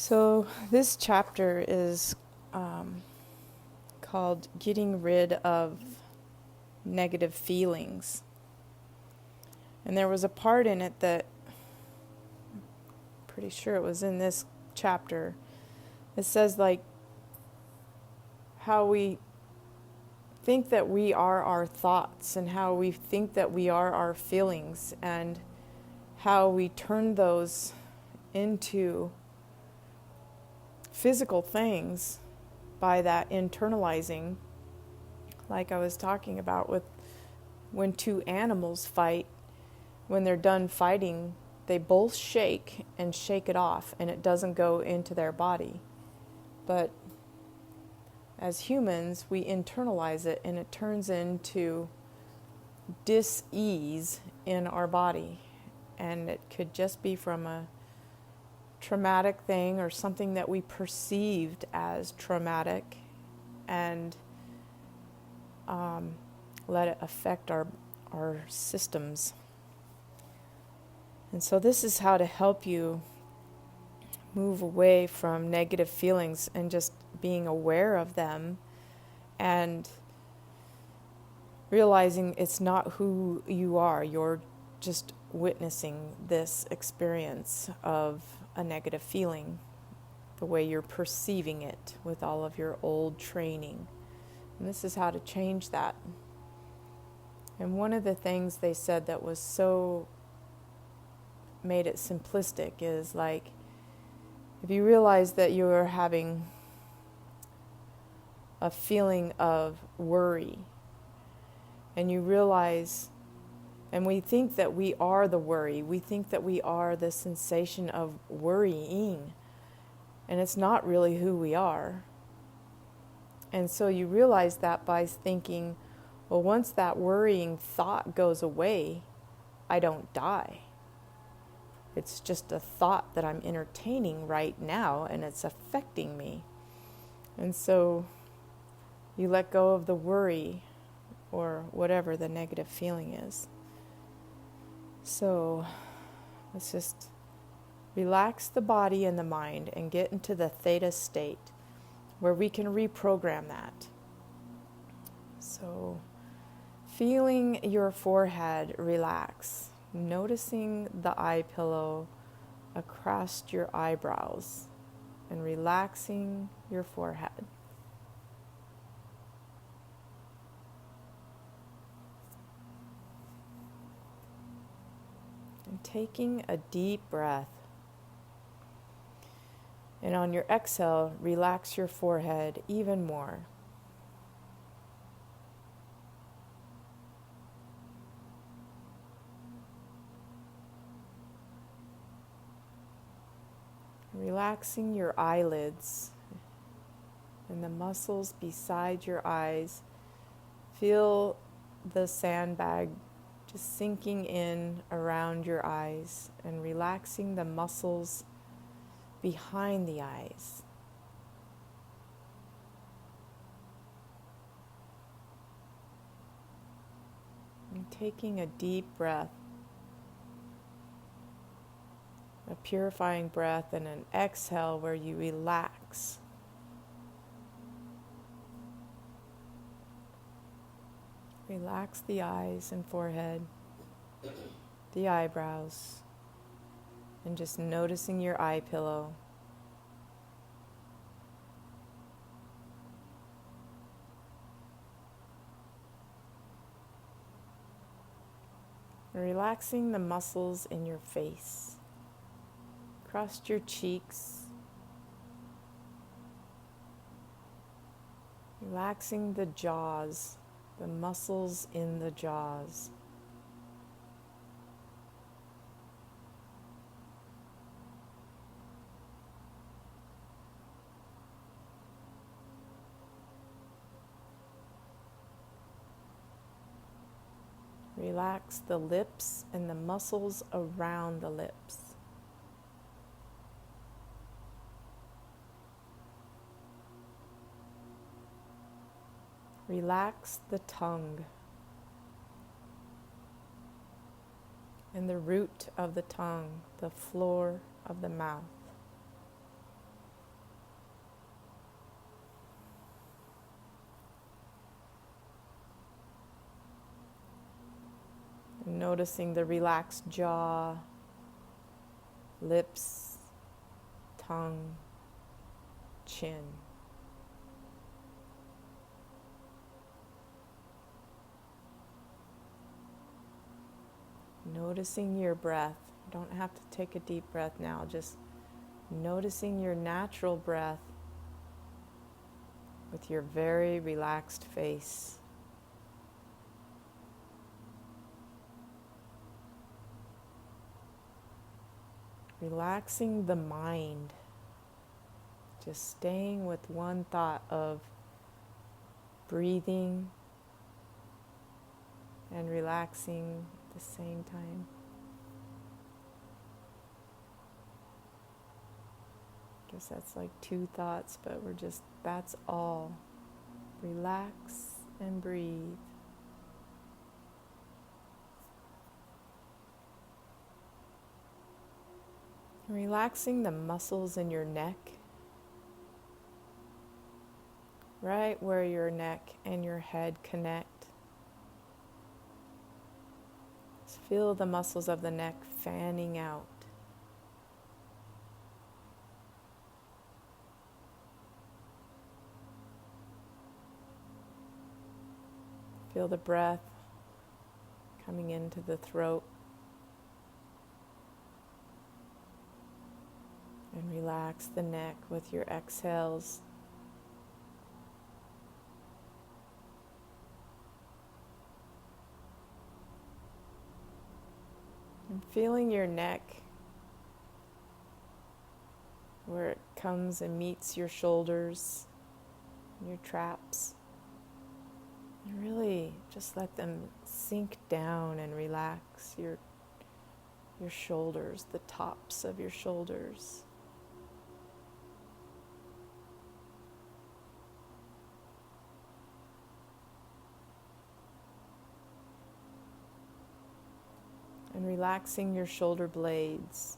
So this chapter is called Getting Rid of Negative Feelings. And there was a part in it that, I'm pretty sure it was in this chapter, it says like how we think that we are our thoughts and how we think that we are our feelings and how we turn those into physical things by that internalizing, like I was talking about with when two animals fight, when they're done fighting, they both shake and shake it off and it doesn't go into their body. But as humans, we internalize it and it turns into dis-ease in our body. And it could just be from a traumatic thing or something that we perceived as traumatic, and let it affect our systems. And so this is how to help you move away from negative feelings and just being aware of them and realizing it's not who you are. You're just witnessing this experience of a negative feeling, the way you're perceiving it with all of your old training. And this is how to change that. And one of the things they said that was so made it simplistic is like, if you realize that you're having a feeling of worry, and you realize, and we think that we are the worry, we think that we are the sensation of worrying, and it's not really who we are. And so you realize that by thinking, well, once that worrying thought goes away, I don't die. It's just a thought that I'm entertaining right now, and it's affecting me. And so you let go of the worry or whatever the negative feeling is. So let's just relax the body and the mind and get into the theta state where we can reprogram that. So feeling your forehead relax, noticing the eye pillow across your eyebrows and relaxing your forehead. And taking a deep breath. And on your exhale, relax your forehead even more. Relaxing your eyelids and the muscles beside your eyes. Feel the sandbag just sinking in around your eyes and relaxing the muscles behind the eyes. And taking a deep breath, a purifying breath, and an exhale where you relax. Relax the eyes and forehead, the eyebrows, and just noticing your eye pillow. And relaxing the muscles in your face, across your cheeks, relaxing the jaws, the muscles in the jaws. Relax the lips and the muscles around the lips. Relax the tongue and the root of the tongue, the floor of the mouth. Noticing the relaxed jaw, lips, tongue, chin. Noticing your breath. You don't have to take a deep breath now, just noticing your natural breath with your very relaxed face. Relaxing the mind. Just staying with one thought of breathing and relaxing at the same time. I guess that's like two thoughts, but that's all. Relax and breathe. Relaxing the muscles in your neck, right where your neck and your head connect. Just feel the muscles of the neck fanning out. Feel the breath coming into the throat. And relax the neck with your exhales. And feeling your neck where it comes and meets your shoulders, your traps. And really just let them sink down and relax your shoulders, the tops of your shoulders. And relaxing your shoulder blades.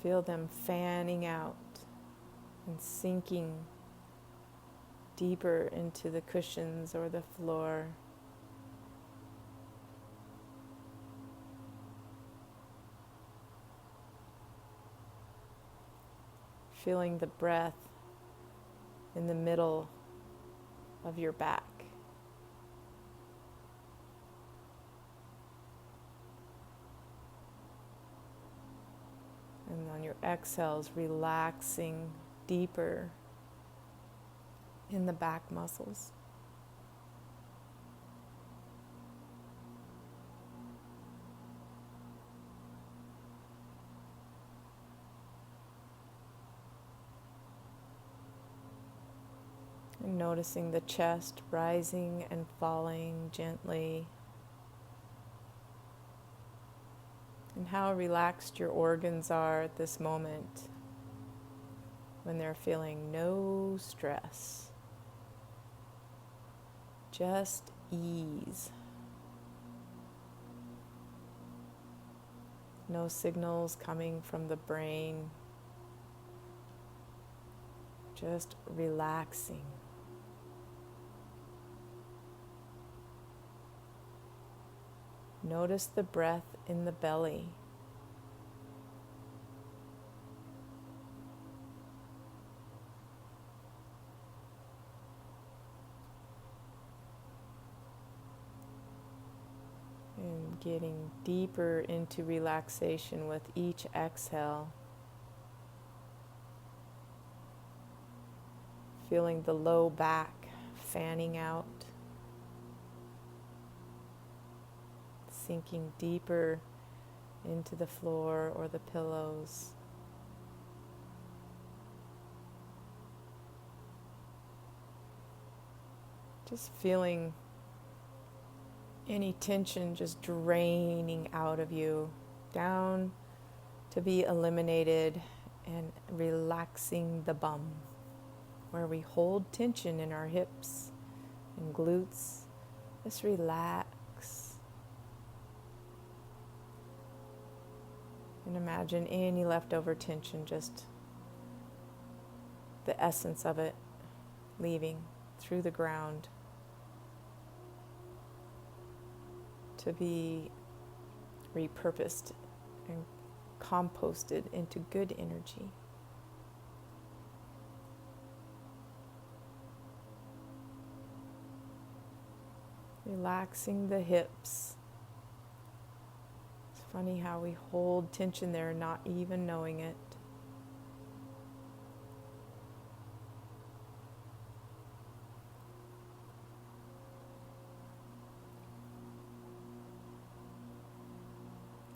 Feel them fanning out and sinking deeper into the cushions or the floor. Feeling the breath in the middle of your back. And on your exhales, relaxing deeper in the back muscles. And noticing the chest rising and falling gently. And how relaxed your organs are at this moment when they're feeling no stress. Just ease. No signals coming from the brain. Just relaxing. Notice the breath in the belly. And getting deeper into relaxation with each exhale. Feeling the low back fanning out. Sinking deeper into the floor or the pillows. Just feeling any tension just draining out of you, down to be eliminated, and relaxing the bum, where we hold tension in our hips and glutes. Just relax. And imagine any leftover tension, just the essence of it leaving through the ground to be repurposed and composted into good energy. Relaxing the hips. It's funny how we hold tension there, not even knowing it.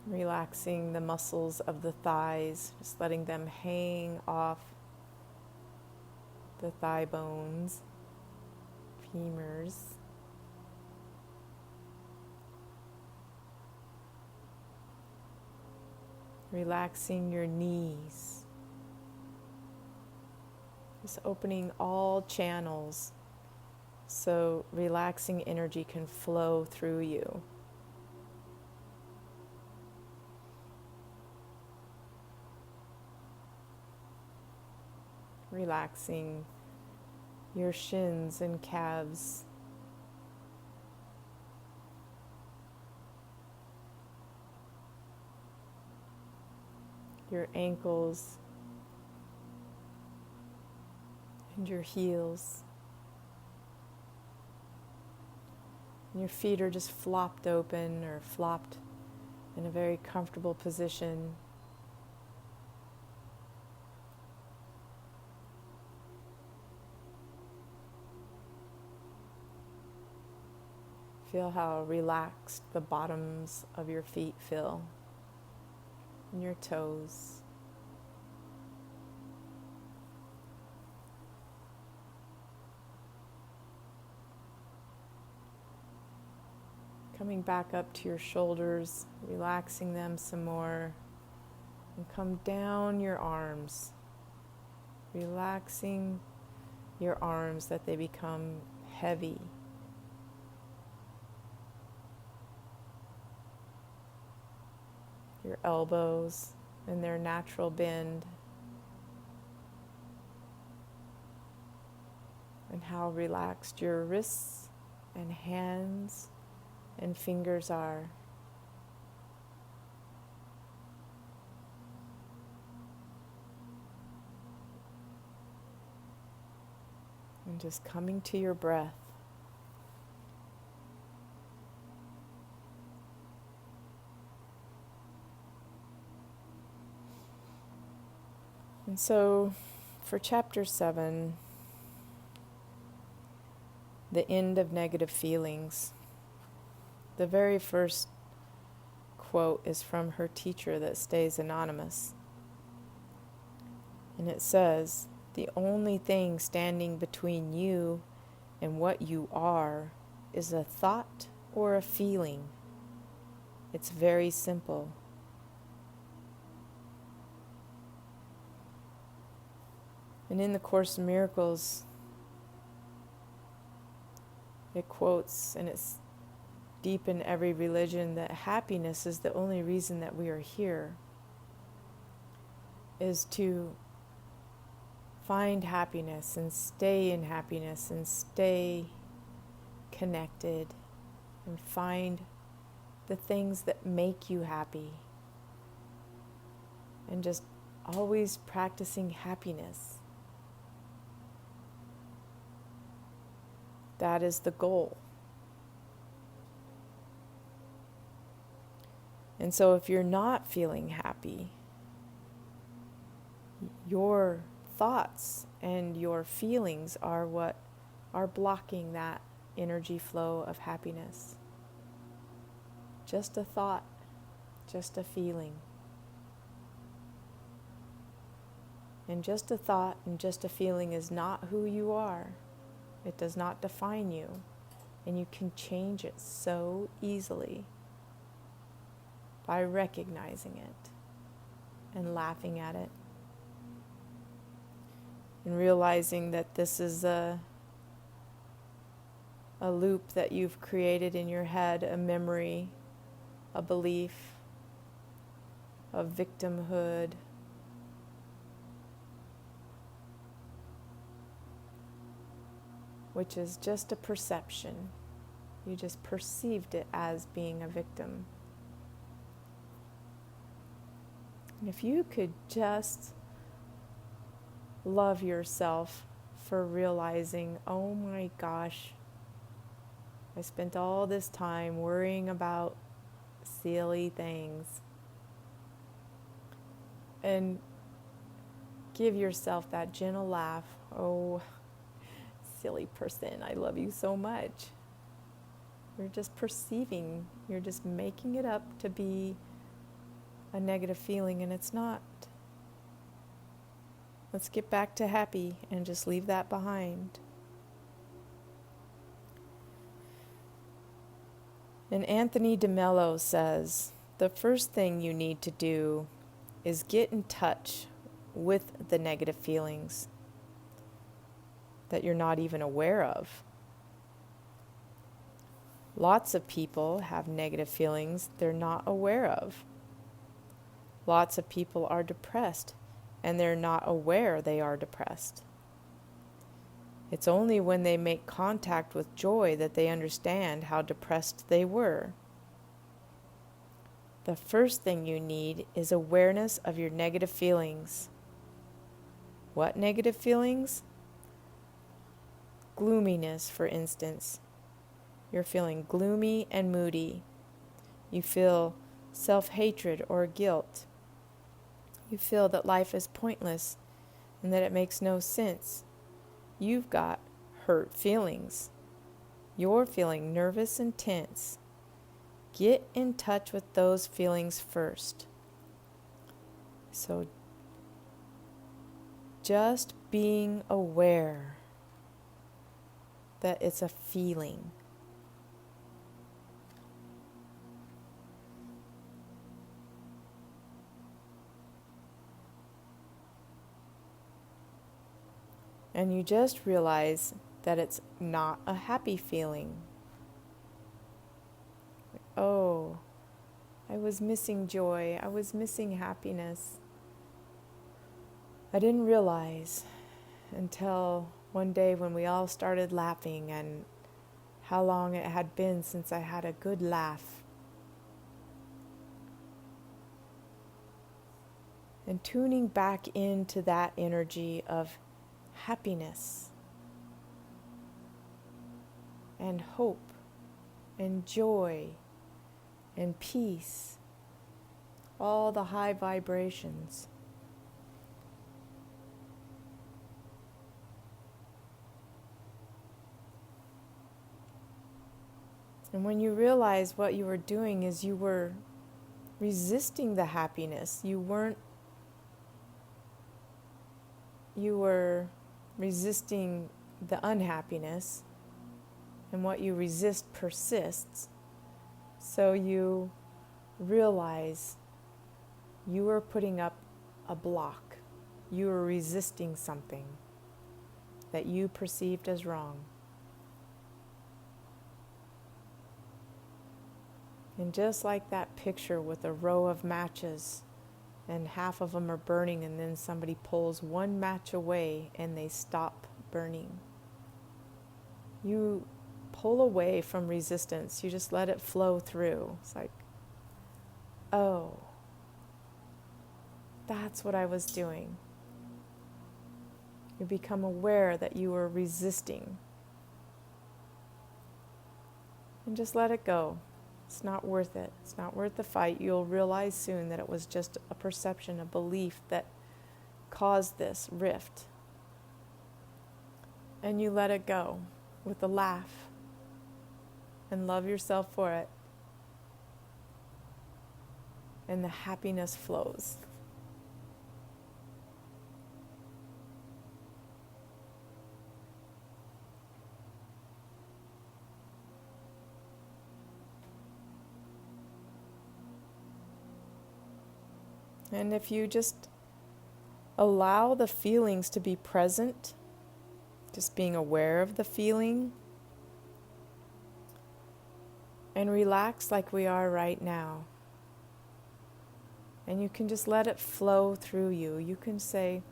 Relaxing the muscles of the thighs, just letting them hang off the thigh bones, femurs. Relaxing your knees. Just opening all channels so relaxing energy can flow through you. Relaxing your shins and calves. Your ankles and your heels. And your feet are just flopped open or flopped in a very comfortable position. Feel how relaxed the bottoms of your feet feel, and your toes. Coming back up to your shoulders, relaxing them some more, and come down your arms, relaxing your arms that they become heavy. Your elbows in their natural bend, and how relaxed your wrists and hands and fingers are. And just coming to your breath. And so, for chapter 7, the end of negative feelings, the very first quote is from her teacher that stays anonymous. And it says, "The only thing standing between you and what you are is a thought or a feeling. It's very simple." And in the Course in Miracles, it quotes, and it's deep in every religion, that happiness is the only reason that we are here, is to find happiness and stay in happiness and stay connected and find the things that make you happy, and just always practicing happiness. That is the goal. And so if you're not feeling happy, your thoughts and your feelings are what are blocking that energy flow of happiness. Just a thought, just a feeling. And just a thought and just a feeling is not who you are. It does not define you, and you can change it so easily by recognizing it and laughing at it and realizing that this is a loop that you've created in your head, a memory, a belief of victimhood, which is just a perception. You just perceived it as being a victim. And if you could just love yourself for realizing, oh my gosh, I spent all this time worrying about silly things. And give yourself that gentle laugh. Oh, silly person, I love you so much. You're just perceiving, you're just making it up to be a negative feeling, and it's not. Let's get back to happy and just leave that behind. And Anthony DeMello says, the first thing you need to do is get in touch with the negative feelings that you're not even aware of. Lots of people have negative feelings they're not aware of. Lots of people are depressed and they're not aware they are depressed. It's only when they make contact with joy that they understand how depressed they were. The first thing you need is awareness of your negative feelings. What negative feelings? Gloominess, for instance. You're feeling gloomy and moody. You feel self-hatred or guilt. You feel that life is pointless and that it makes no sense. You've got hurt feelings. You're feeling nervous and tense. Get in touch with those feelings first. So just being aware that it's a feeling. And you just realize that it's not a happy feeling. Oh, I was missing joy. I was missing happiness. I didn't realize until one day when we all started laughing and how long it had been since I had a good laugh. And tuning back into that energy of happiness and hope and joy and peace, all the high vibrations. And when you realize what you were doing is you were resisting the happiness, you were resisting the unhappiness, and what you resist persists. So you realize you were putting up a block. You were resisting something that you perceived as wrong. And just like that picture with a row of matches, and half of them are burning, and then somebody pulls one match away and they stop burning. You pull away from resistance. You just let it flow through. It's like, oh, that's what I was doing. You become aware that you were resisting. And just let it go. It's not worth it. It's not worth the fight. You'll realize soon that it was just a perception, a belief that caused this rift. And you let it go with a laugh and love yourself for it. And the happiness flows. And if you just allow the feelings to be present, just being aware of the feeling, and relax like we are right now. And you can just let it flow through you. You can say,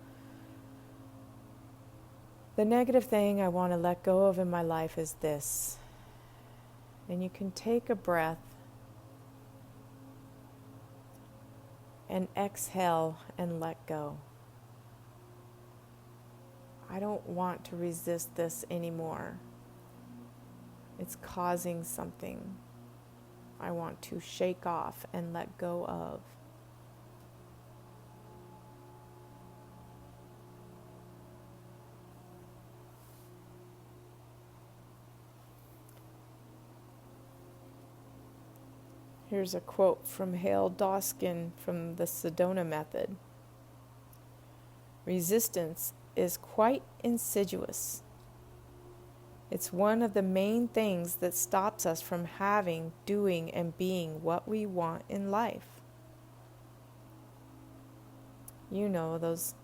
The negative thing I want to let go of in my life is this. And you can take a breath and exhale and let go. I don't want to resist this anymore. It's causing something I want to shake off and let go of. Here's a quote from Hale Doskin from the Sedona method. Resistance is quite insidious. It's one of the main things that stops us from having, doing, and being what we want in life. You know, those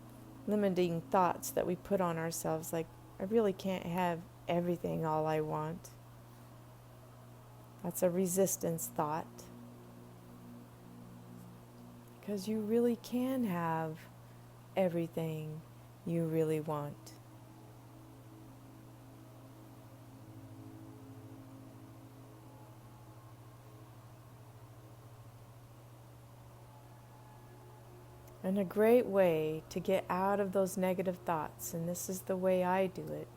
limiting thoughts that we put on ourselves, like, I really can't have everything all I want. That's a resistance thought. Because you really can have everything you really want. And a great way to get out of those negative thoughts, and this is the way I do it,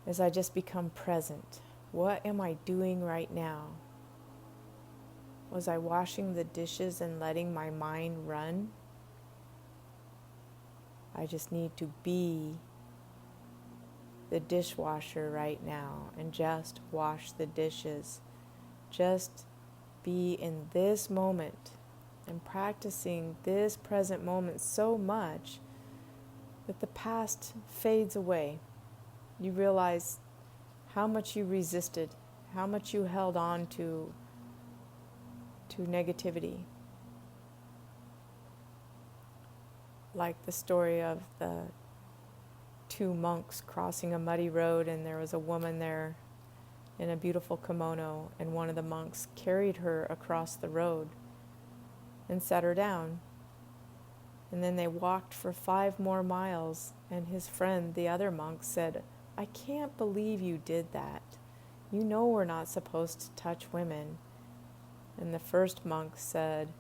is I just become present. What am I doing right now? Was I washing the dishes and letting my mind run? I just need to be the dishwasher right now and just wash the dishes. Just be in this moment and practicing this present moment so much that the past fades away. You realize how much you resisted, how much you held on to negativity. Like the story of the two monks crossing a muddy road, and there was a woman there in a beautiful kimono, and one of the monks carried her across the road and set her down. And then they walked for 5 more miles, and his friend, the other monk, said, I can't believe you did that. You know we're not supposed to touch women. And the first monk said,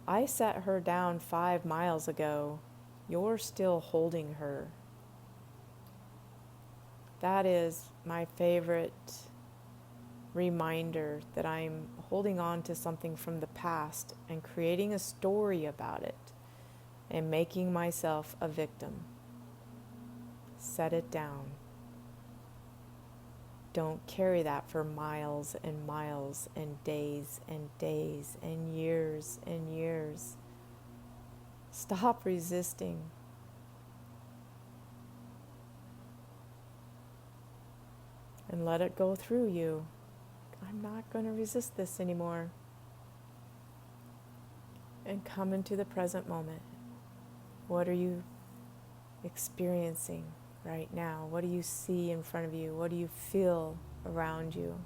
I set her down 5 miles ago. You're still holding her. That is my favorite reminder that I'm holding on to something from the past and creating a story about it and making myself a victim. Set it down. Don't carry that for miles and miles and days and days and years and years. Stop resisting. And let it go through you. I'm not going to resist this anymore. And come into the present moment. What are you experiencing right now? What do you see in front of you? What do you feel around you?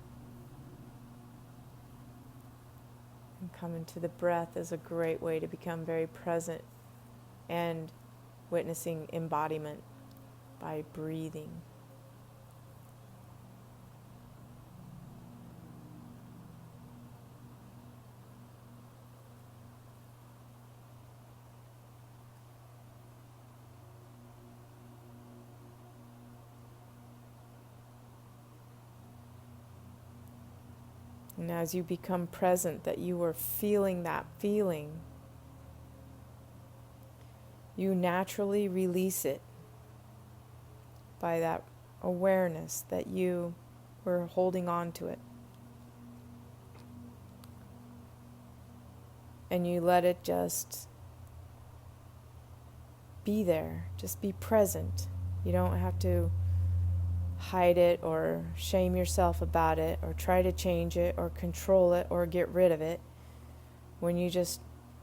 And come into the breath is a great way to become very present and witnessing embodiment by breathing. And as you become present that you are feeling that feeling, you naturally release it by that awareness that you were holding on to it. And you let it just be there, just be present. You don't have to hide it or shame yourself about it or try to change it or control it or get rid of it. When you just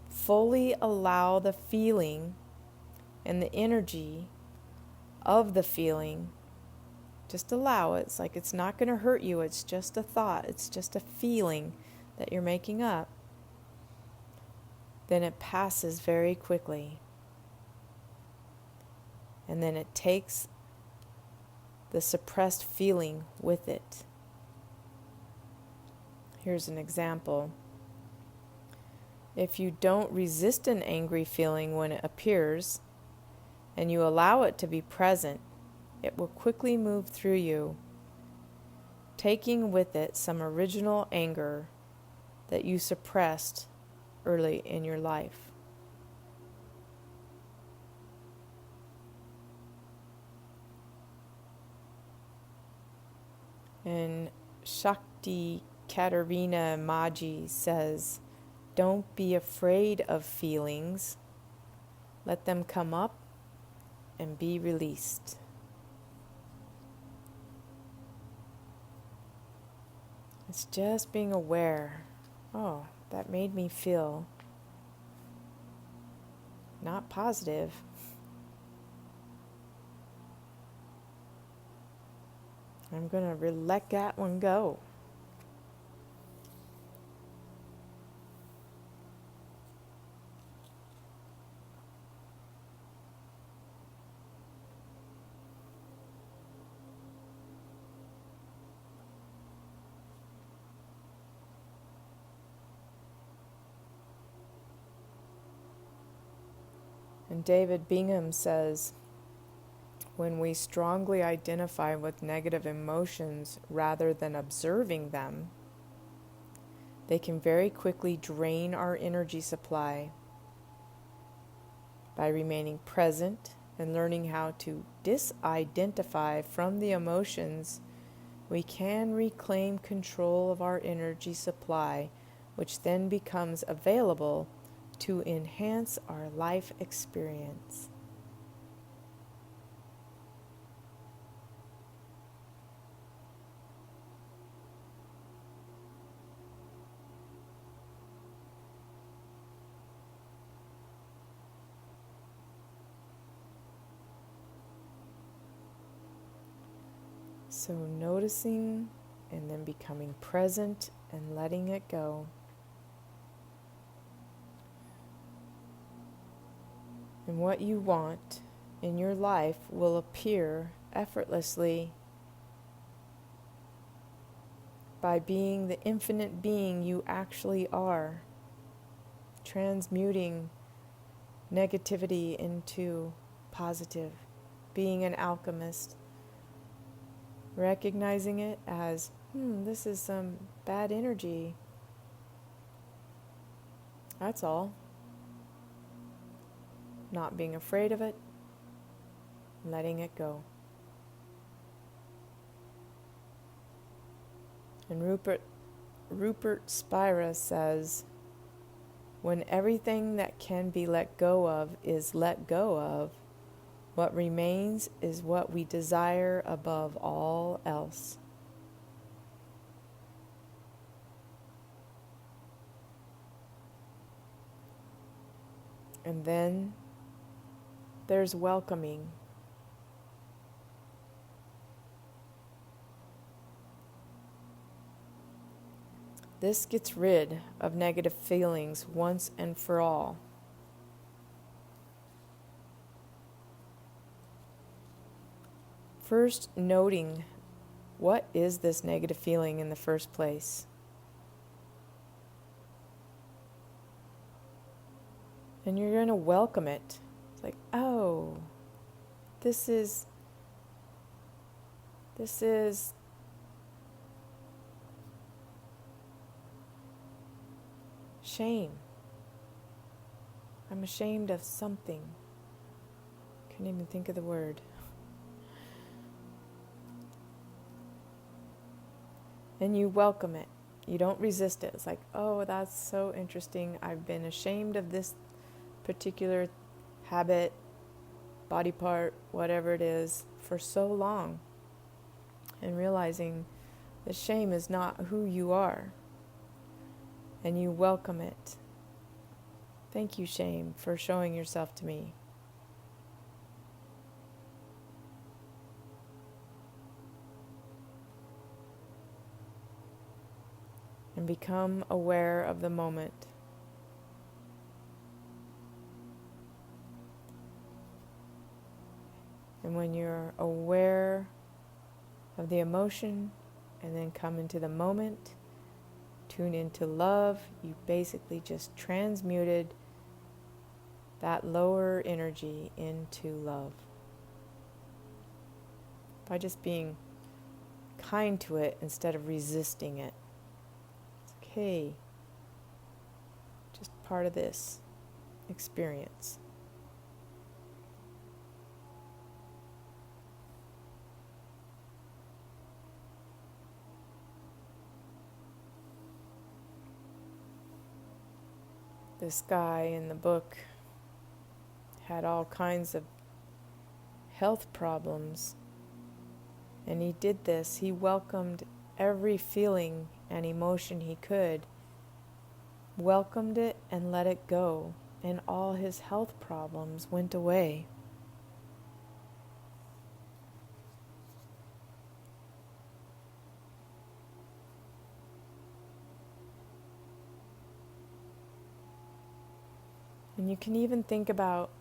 fully allow the feeling and the energy of the feeling, just allow it. It's like it's not going to hurt you. It's just a thought. It's just a feeling that you're making up. Then it passes very quickly. And then it takes the suppressed feeling with it. Here's an example. If you don't resist an angry feeling when it appears, and you allow it to be present, it will quickly move through you, taking with it some original anger that you suppressed early in your life. And Shakti Katerina Maji says, don't be afraid of feelings. Let them come up and be released. It's just being aware. Oh, that made me feel not positive. I'm going to let that one go. And David Bingham says, when we strongly identify with negative emotions rather than observing them, they can very quickly drain our energy supply. By remaining present and learning how to disidentify from the emotions, we can reclaim control of our energy supply, which then becomes available to enhance our life experience. So noticing and then becoming present and letting it go. And what you want in your life will appear effortlessly by being the infinite being you actually are, transmuting negativity into positive, being an alchemist, recognizing it as, this is some bad energy. That's all. Not being afraid of it, letting it go. And Rupert Spira says, when everything that can be let go of is let go of, what remains is what we desire above all else. And then there's welcoming. This gets rid of negative feelings once and for all. First, noting what is this negative feeling in the first place. And you're going to welcome it. It's like, oh, this is shame. I'm ashamed of something. Couldn't even think of the word. And you welcome it. You don't resist it. It's like, oh, that's so interesting. I've been ashamed of this particular habit, body part, whatever it is, for so long. And realizing that shame is not who you are. And you welcome it. Thank you, shame, for showing yourself to me. And become aware of the moment. And when you're aware of the emotion and then come into the moment, tune into love, you basically just transmuted that lower energy into love by just being kind to it instead of resisting it. It's okay, just part of this experience. This guy in the book had all kinds of health problems, and he did this. He welcomed every feeling and emotion he could, welcomed it and let it go, and all his health problems went away. And you can even think about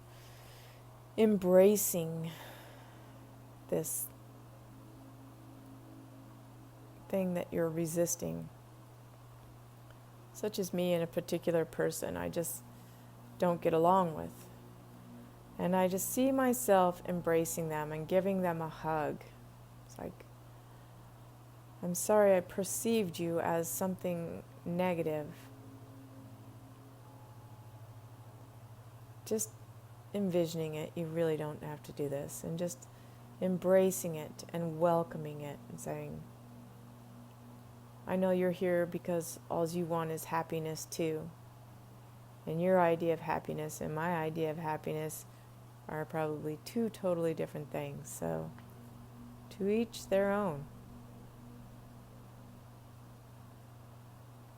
embracing this thing that you're resisting. Such as me and a particular person I just don't get along with. And I just see myself embracing them and giving them a hug. It's like, I'm sorry I perceived you as something negative. Just envisioning it, you really don't have to do this, and just embracing it and welcoming it and saying, I know you're here because all you want is happiness too. And your idea of happiness and my idea of happiness are probably two totally different things. So, to each their own.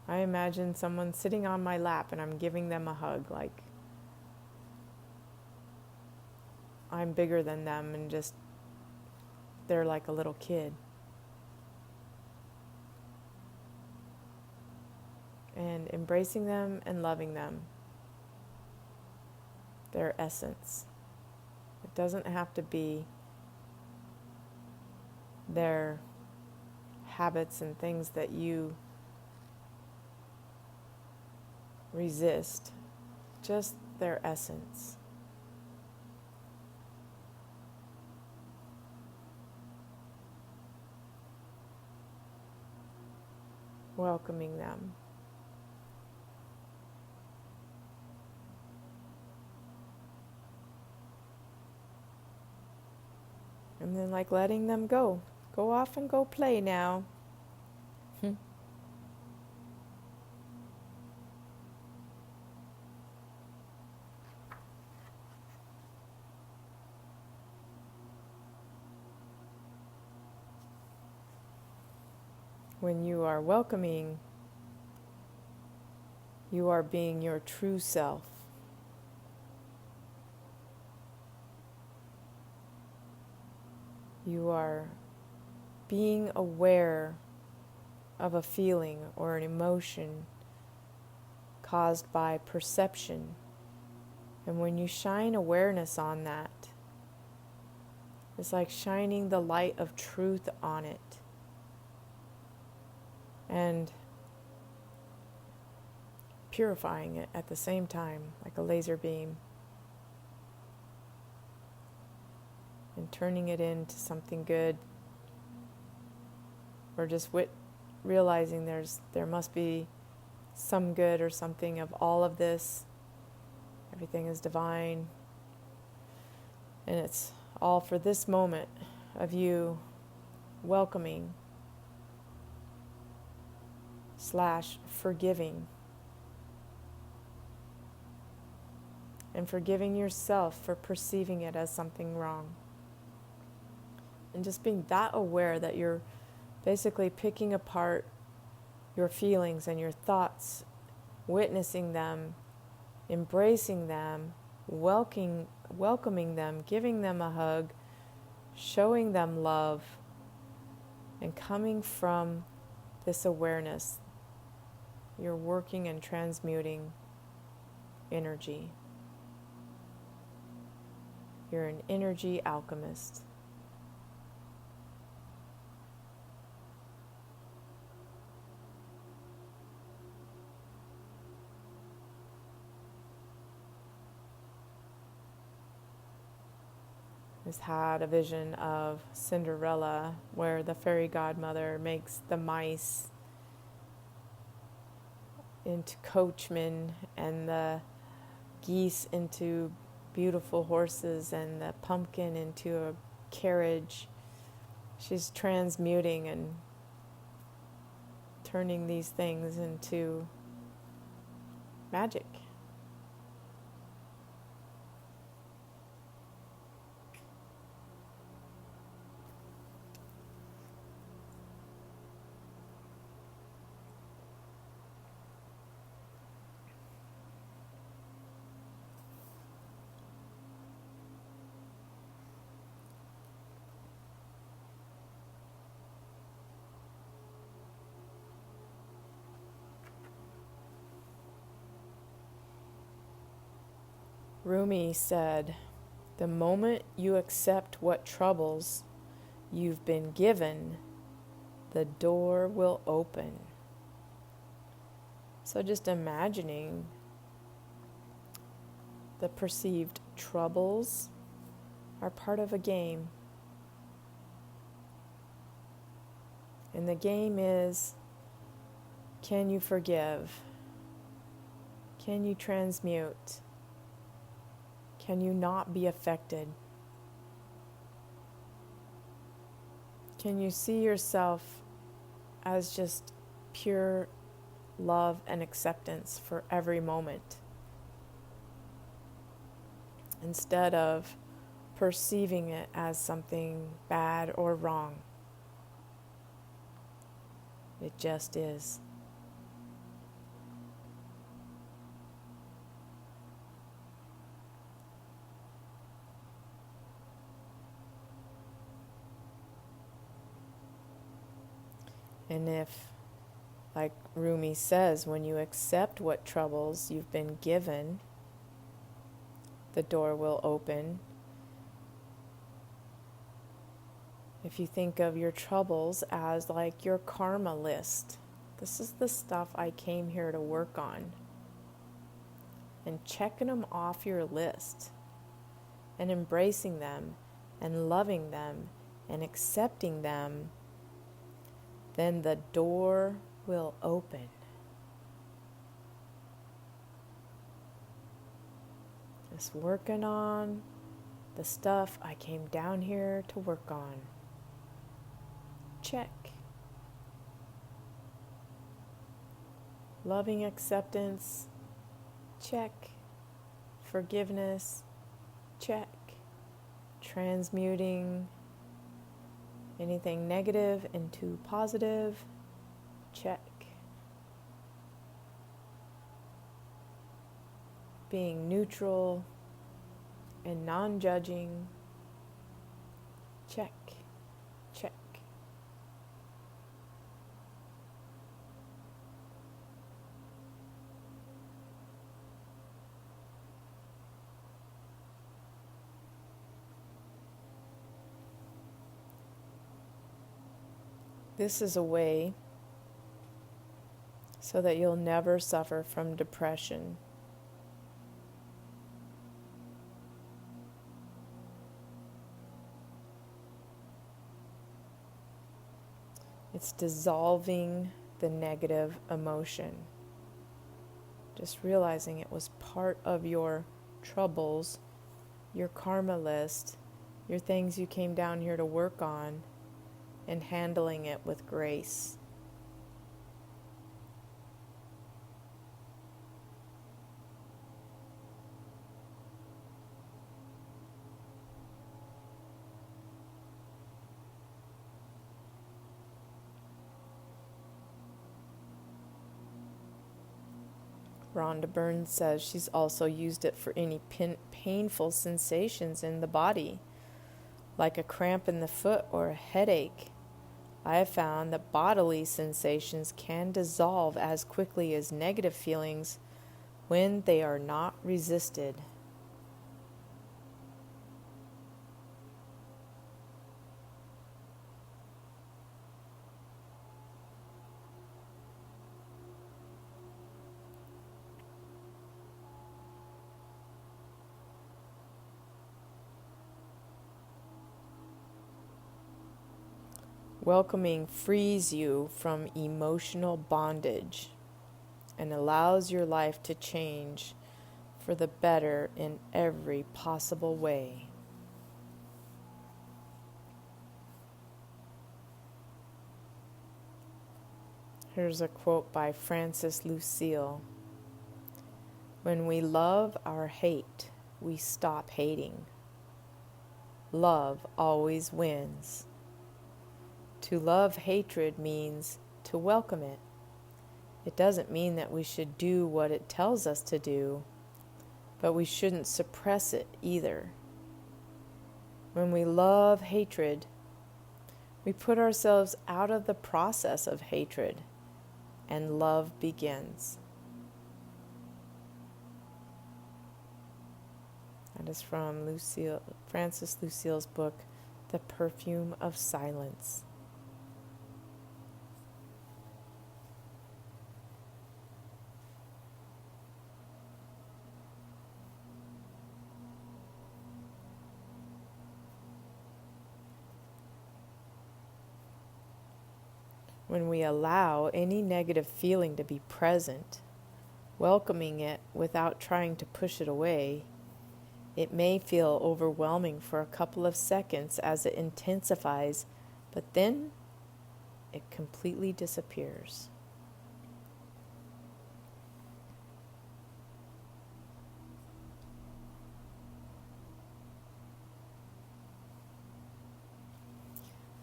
I imagine someone sitting on my lap and I'm giving them a hug, like I'm bigger than them and just they're like a little kid. And embracing them and loving them, their essence. It doesn't have to be their habits and things that you resist, just their essence. Welcoming them. And then like letting them go. Go off and go play now. When you are welcoming, you are being your true self. You are being aware of a feeling or an emotion caused by perception. And when you shine awareness on that, it's like shining the light of truth on it. And purifying it at the same time, like a laser beam. And turning it into something good. Or just realizing there must be some good or something of all of this. Everything is divine. And it's all for this moment of you welcoming / forgiving. And forgiving yourself for perceiving it as something wrong. And just being that aware that you're basically picking apart your feelings and your thoughts, witnessing them, embracing them, welcoming them, giving them a hug, showing them love, and coming from this awareness. You're working and transmuting energy. You're an energy alchemist. Has had a vision of Cinderella where the fairy godmother makes the mice into coachmen and the geese into beautiful horses and the pumpkin into a carriage. She's transmuting and turning these things into magic. Rumi said, "The moment you accept what troubles you've been given, the door will open." So just imagining the perceived troubles are part of a game. And the game is, can you forgive? Can you transmute? Can you not be affected? Can you see yourself as just pure love and acceptance for every moment, instead of perceiving it as something bad or wrong? It just is. And if, like Rumi says, when you accept what troubles you've been given, the door will open. If you think of your troubles as like your karma list, this is the stuff I came here to work on. And checking them off your list and embracing them and loving them and accepting them, then the door will open. Just working on the stuff I came down here to work on. Check. Loving acceptance. Check. Forgiveness. Check. Transmuting anything negative into positive. Check. Being neutral and non-judging. Check. Check. This is a way so that you'll never suffer from depression. It's dissolving the negative emotion. Just realizing it was part of your troubles, your karma list, your things you came down here to work on, and handling it with grace. Rhonda Byrne says she's also used it for any painful sensations in the body, like a cramp in the foot or a headache. I have found that bodily sensations can dissolve as quickly as negative feelings when they are not resisted. Welcoming frees you from emotional bondage and allows your life to change for the better in every possible way. Here's a quote by Frances Lucille. When we love our hate, we stop hating. Love always wins. To love hatred means to welcome it. It doesn't mean that we should do what it tells us to do, but we shouldn't suppress it either. When we love hatred, we put ourselves out of the process of hatred, and love begins. That is from Frances Lucille's book, The Perfume of Silence. When we allow any negative feeling to be present, welcoming it without trying to push it away, it may feel overwhelming for a couple of seconds as it intensifies, but then it completely disappears.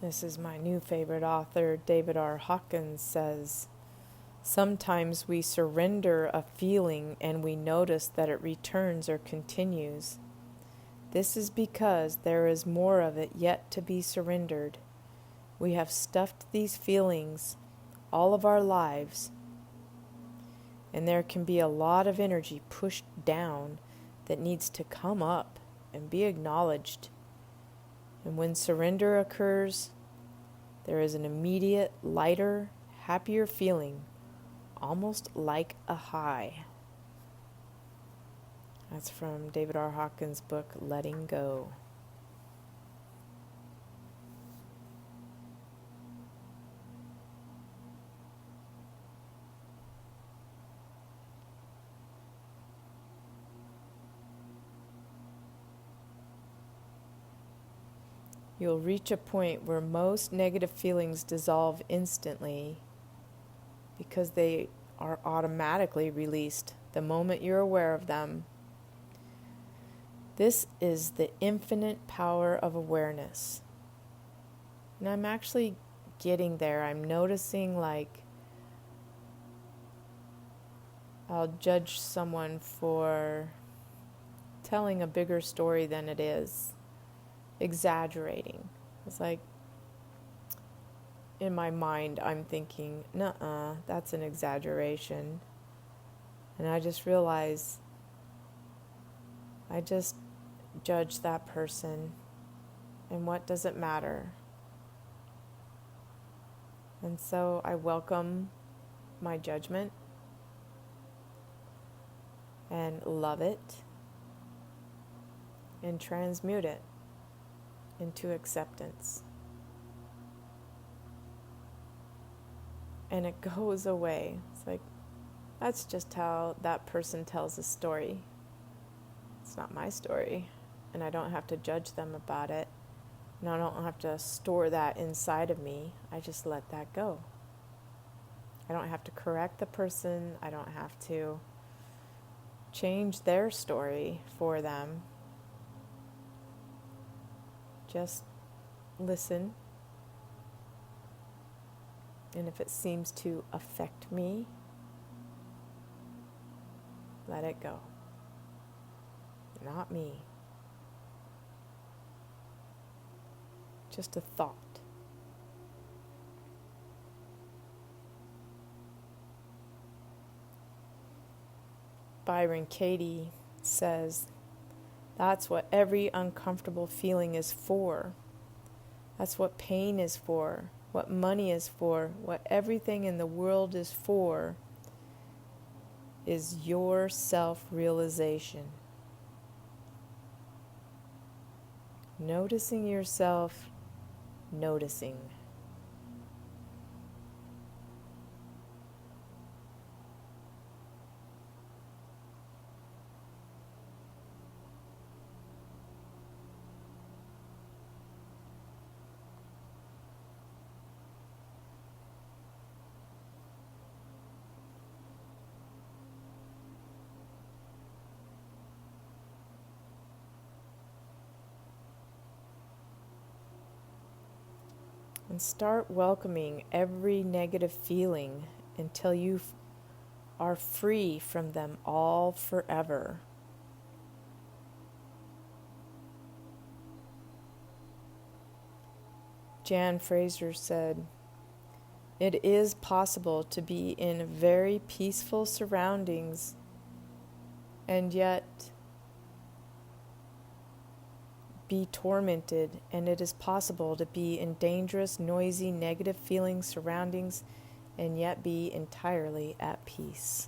This is my new favorite author, David R. Hawkins, says, sometimes we surrender a feeling and we notice that it returns or continues. This is because there is more of it yet to be surrendered. We have stuffed these feelings all of our lives, and there can be a lot of energy pushed down that needs to come up and be acknowledged. And when surrender occurs, there is an immediate, lighter, happier feeling, almost like a high. That's from David R. Hawkins' book, Letting Go. You'll reach a point where most negative feelings dissolve instantly because they are automatically released the moment you're aware of them. This is the infinite power of awareness. And I'm actually getting there. I'm noticing, like, I'll judge someone for telling a bigger story than it is, exaggerating. It's like, in my mind, I'm thinking, nuh-uh, that's an exaggeration. And I just realize I just judge that person, and what does it matter? And so I welcome my judgment and love it and transmute it into acceptance. And it goes away. It's like, that's just how that person tells a story. It's not my story. And I don't have to judge them about it. And I don't have to store that inside of me. I just let that go. I don't have to correct the person. I don't have to change their story for them. Just listen. And if it seems to affect me, let it go. Not me. Just a thought. Byron Katie says, that's what every uncomfortable feeling is for. That's what pain is for, what money is for, what everything in the world is for, is your self-realization. Noticing yourself, noticing. And start welcoming every negative feeling until you are free from them all forever. Jan Fraser said, "It is possible to be in very peaceful surroundings and yet be tormented, and it is possible to be in dangerous, noisy, negative feeling surroundings and yet be entirely at peace."